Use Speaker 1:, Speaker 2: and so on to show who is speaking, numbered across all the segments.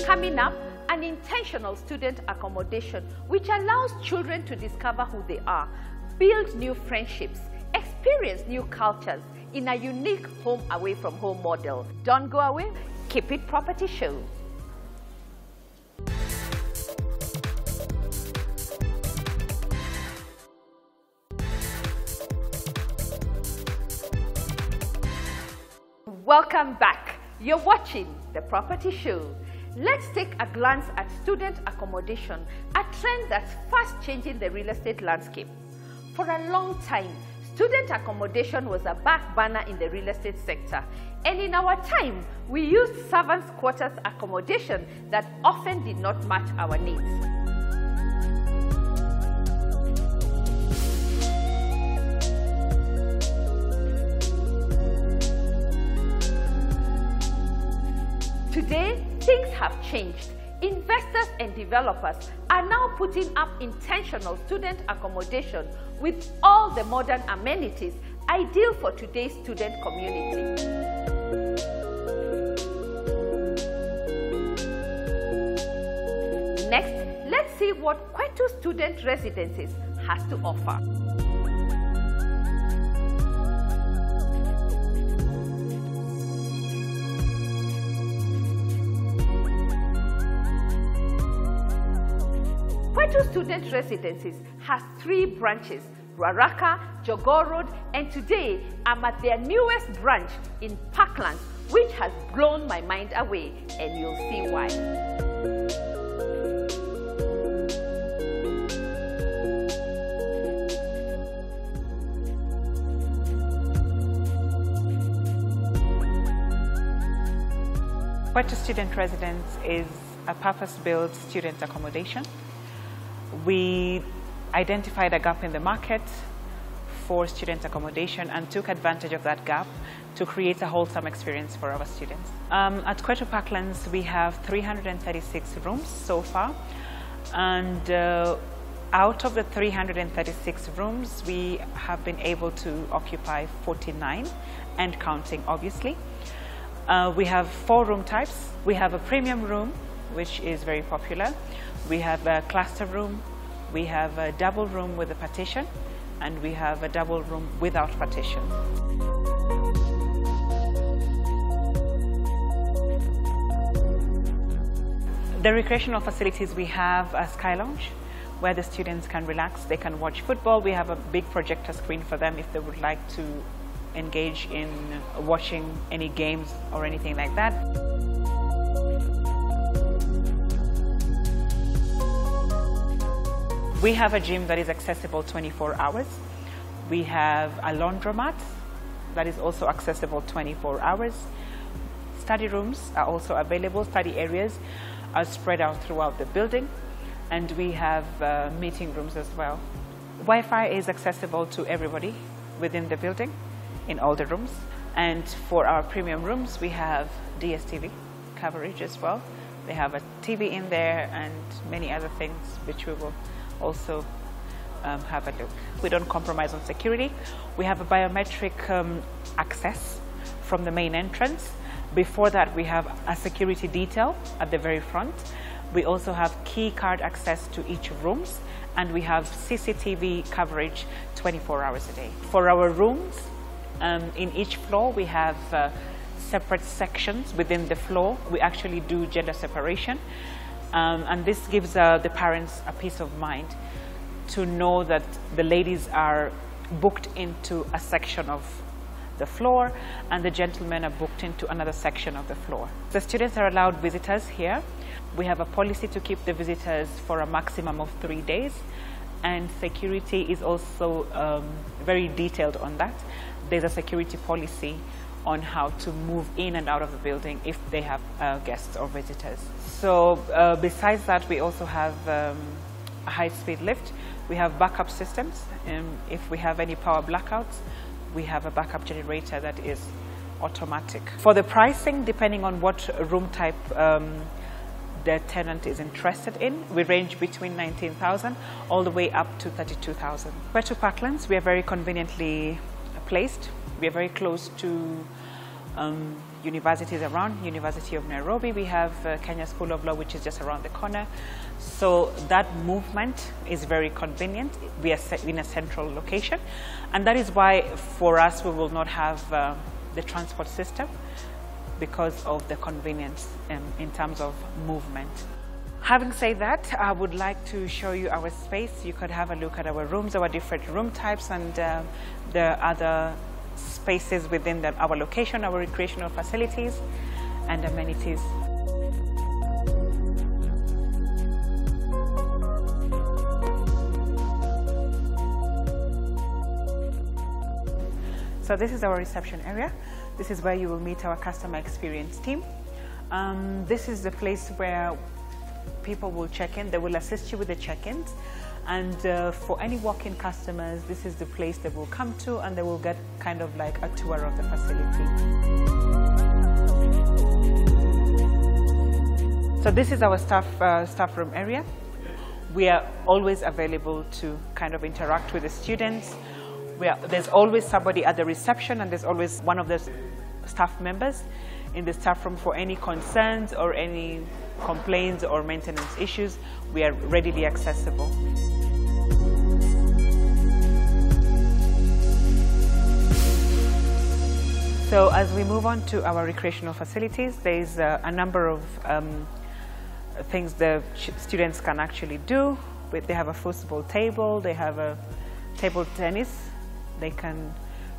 Speaker 1: Coming up, an intentional student accommodation which allows children to discover who they are, build new friendships, experience new cultures in a unique home away from home model. Don't go away, keep it Property Show. Welcome back. You're watching The Property Show. Let's take a glance at student accommodation, a trend that's fast changing the real estate landscape. For a long time, student accommodation was a back burner in the real estate sector. And in our time, we used servants' quarters accommodation that often did not match our needs. Today, things have changed. Investors and developers are now putting up intentional student accommodation with all the modern amenities ideal for today's student community. Next, let's see what Qwetu Student Residences has to offer. Qwetu Student Residences has 3 branches, Ruaraka, Jogoo Road, and today I'm at their newest branch in Parklands, which has blown my mind away, and you'll see why.
Speaker 2: Qwetu Student Residence is a purpose-built student accommodation. We identified a gap in the market for student accommodation and took advantage of that gap to create a wholesome experience for our students. At Qwetu Parklands, we have 336 rooms so far, and out of the 336 rooms, we have been able to occupy 49 and counting, obviously. We have 4 room types. We have a premium room, which is very popular. We have a cluster room, we have a double room with a partition, and we have a double room without partition. The recreational facilities, we have a sky lounge where the students can relax, they can watch football. We have a big projector screen for them if they would like to engage in watching any games or anything like that. We have a gym that is accessible 24 hours. We have a laundromat that is also accessible 24 hours. Study rooms are also available. Study areas are spread out throughout the building. And we have meeting rooms as well. Wi-Fi is accessible to everybody within the building, in all the rooms. And for our premium rooms, we have DSTV coverage as well. They have a TV in there and many other things which we will also have a look. We don't compromise on security. We have a biometric access from the main entrance. Before that, we have a security detail at the very front. We also have key card access to each rooms, and we have CCTV coverage 24 hours a day. For our rooms, in each floor, we have separate sections within the floor. We actually do gender separation. And this gives the parents a peace of mind to know that the ladies are booked into a section of the floor and the gentlemen are booked into another section of the floor. The students are allowed visitors here. We have a policy to keep the visitors for a maximum of 3 days, and security is also very detailed on that. There's a security policy on how to move in and out of the building if they have guests or visitors. So besides that, we also have a high-speed lift. We have backup systems. If we have any power blackouts, we have a backup generator that is automatic. For the pricing, depending on what room type the tenant is interested in, we range between 19,000 all the way up to 32,000. Qwetu Parklands, we are very conveniently placed. We are very close to universities around. University of Nairobi, we have Kenya School of Law, which is just around the corner. So that movement is very convenient. We are in a central location, and that is why for us we will not have the transport system, because of the convenience in terms of movement. Having said that, I would like to show you our space. You could have a look at our rooms, our different room types, and the other spaces within our location, our recreational facilities and amenities. So this is our reception area. This is where you will meet our customer experience team. This is the place where people will check in. They will assist you with the check-ins. And for any walk-in customers, this is the place they will come to, and they will get kind of like a tour of the facility. So this is our staff room area. We are always available to kind of interact with the students. There's always somebody at the reception, and there's always one of the staff members in the staff room for any concerns or any complaints or maintenance issues. We are readily accessible. So as we move on to our recreational facilities, there is a number of things the students can actually do. They have a football table, they have a table tennis, they can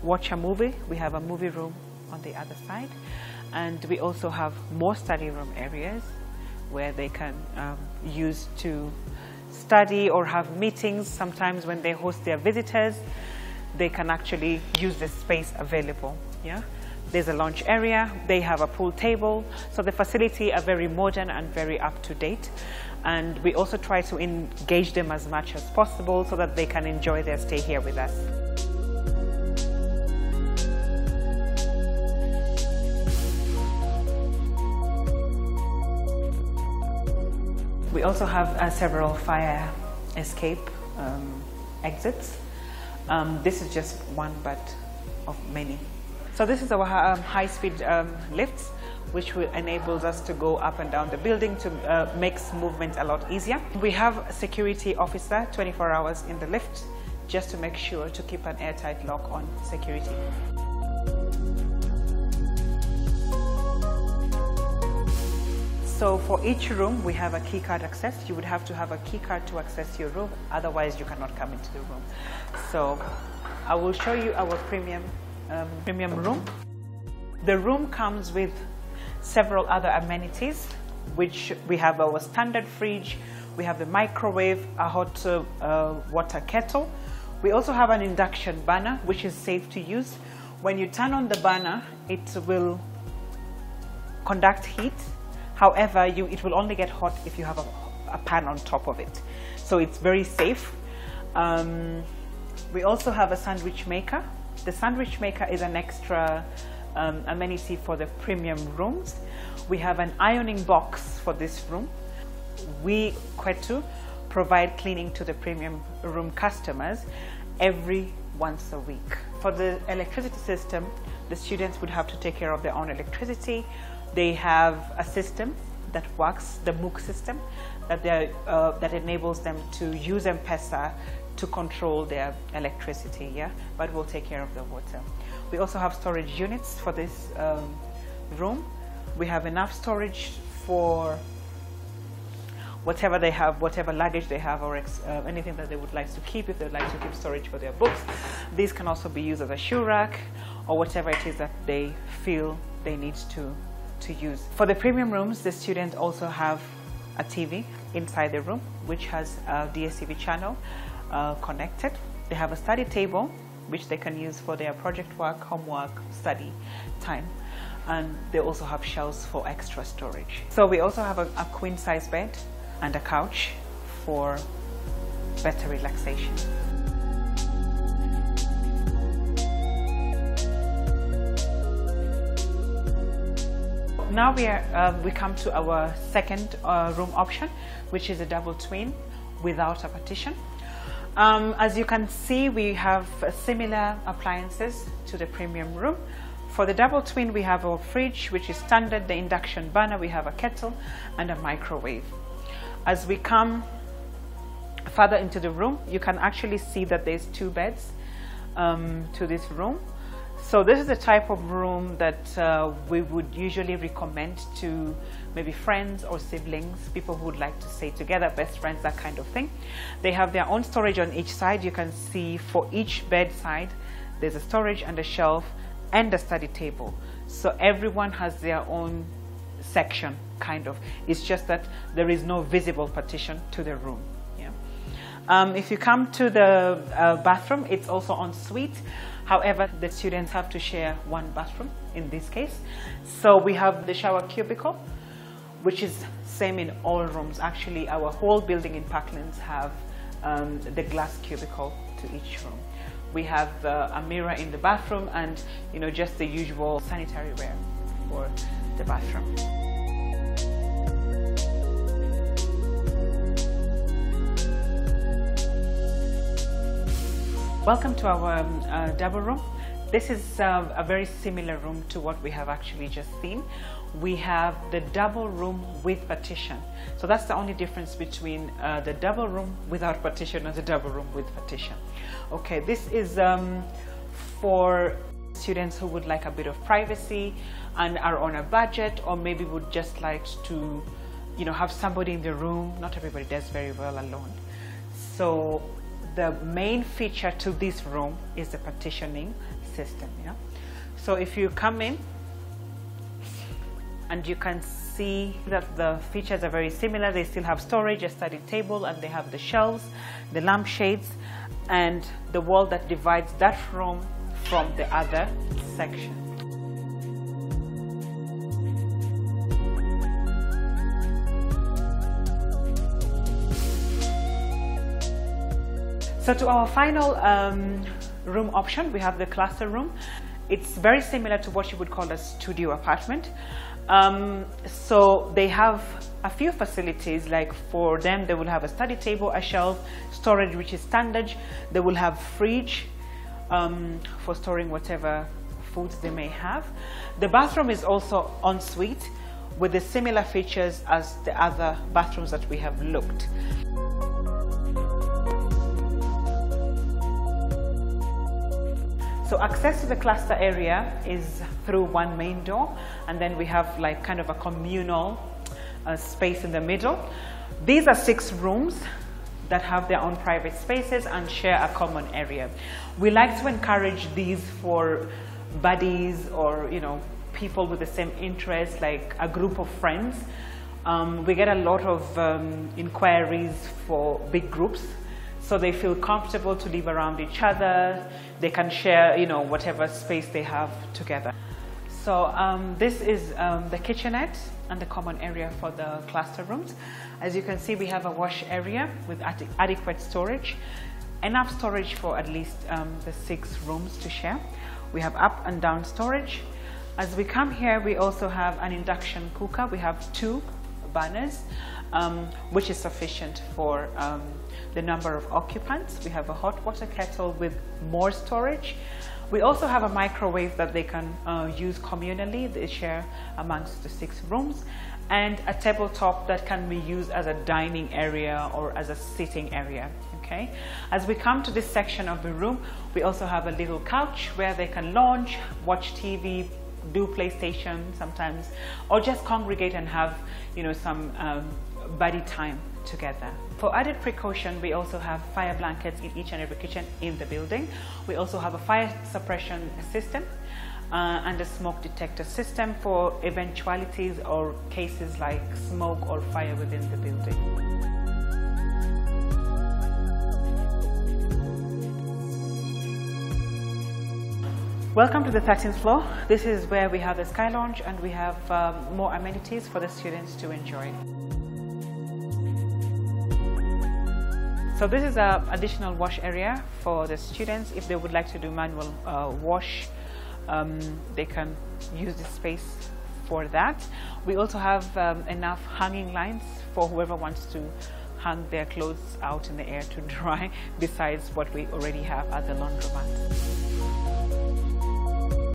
Speaker 2: watch a movie. We have a movie room on the other side, and we also have more study room areas where they can use to study or have meetings. Sometimes when they host their visitors, they can actually use the space available. Yeah, there's a lunch area, they have a pool table, so the facility are very modern and very up to date. And we also try to engage them as much as possible so that they can enjoy their stay here with us. We also have several fire escape exits. This is just one, but of many. So this is our high-speed lifts, which enables us to go up and down the building to make movement a lot easier. We have a security officer 24 hours in the lift, just to make sure to keep an airtight lock on security. So for each room, we have a key card access. You would have to have a key card to access your room, otherwise you cannot come into the room. So I will show you our premium room. The room comes with several other amenities, which we have our standard fridge, we have the microwave, a hot water kettle. We also have an induction burner, which is safe to use. When you turn on the burner, it will conduct heat. However, it will only get hot if you have a pan on top of it. So it's very safe. We also have a sandwich maker. The sandwich maker is an extra amenity for the premium rooms. We have an ironing box for this room. We, Qwetu, provide cleaning to the premium room customers every once a week. For the electricity system, the students would have to take care of their own electricity. They have a system that works, the MOOC system, that enables them to use M-Pesa to control their electricity, yeah? But we'll take care of the water. We also have storage units for this room. We have enough storage for whatever they have, whatever luggage they have, or anything that they would like to keep, if they'd like to keep storage for their books. These can also be used as a shoe rack, or whatever it is that they feel they need to use. For the premium rooms, the students also have a TV inside the room, which has a DSTV channel connected. They have a study table, which they can use for their project work, homework, study time. And they also have shelves for extra storage. So we also have a queen size bed and a couch for better relaxation. Now we come to our second room option, which is a double twin without a partition. As you can see, we have similar appliances to the premium room. For the double twin, we have a fridge, which is standard, the induction burner, we have a kettle and a microwave. As we come further into the room, you can actually see that there's 2 beds to this room. So this is the type of room that we would usually recommend to maybe friends or siblings, people who would like to stay together, best friends, that kind of thing. They have their own storage on each side. You can see for each bedside, there's a storage and a shelf and a study table. So everyone has their own section, kind of. It's just that there is no visible partition to the room. If you come to the bathroom, it's also en suite. However, the students have to share one bathroom in this case. So we have the shower cubicle, which is same in all rooms. Actually, our whole building in Parklands have the glass cubicle to each room. We have a mirror in the bathroom and, you know, just the usual sanitary ware for the bathroom. Welcome to our double room. This is a very similar room to what we have actually just seen. We have the double room with partition. So that's the only difference between the double room without partition and the double room with partition. Okay, this is for students who would like a bit of privacy and are on a budget, or maybe would just like to, you know, have somebody in the room. Not everybody does very well alone. So the main feature to this room is the partitioning system. So if you come in, and you can see that the features are very similar. They still have storage, a study table, and they have the shelves, the lampshades, and the wall that divides that room from the other section. So to our final room option, we have the cluster room. It's very similar to what you would call a studio apartment. So they have a few facilities. Like for them, they will have a study table, a shelf, storage which is standard. They will have fridge for storing whatever foods they may have. The bathroom is also en suite with the similar features as the other bathrooms that we have looked. So access to the cluster area is through one main door, and then we have like kind of a communal space in the middle. These are 6 rooms that have their own private spaces and share a common area. We like to encourage these for buddies or, you know, people with the same interests, like a group of friends. We get a lot of inquiries for big groups. So they feel comfortable to live around each other. They can share, you know, whatever space they have together. So this is the kitchenette and the common area for the cluster rooms. As you can see, we have a wash area with adequate storage, enough storage for at least the 6 rooms to share. We have up and down storage. As we come here, we also have an induction cooker. We have 2 burners, which is sufficient for the number of occupants. We have a hot water kettle with more storage. We also have a microwave that they can use communally. They share amongst the 6 rooms, and a tabletop that can be used as a dining area or as a sitting area. Okay. As we come to this section of the room, we also have a little couch where they can lounge, watch TV, do PlayStation sometimes, or just congregate and have, you know, some buddy time together. For added precaution, we also have fire blankets in each and every kitchen in the building. We also have a fire suppression system and a smoke detector system for eventualities or cases like smoke or fire within the building. Welcome to the 13th floor. This is where we have the Sky Lounge, and we have more amenities for the students to enjoy. So this is an additional wash area for the students. If they would like to do manual wash, they can use this space for that. We also have enough hanging lines for whoever wants to hang their clothes out in the air to dry, besides what we already have at the laundromat.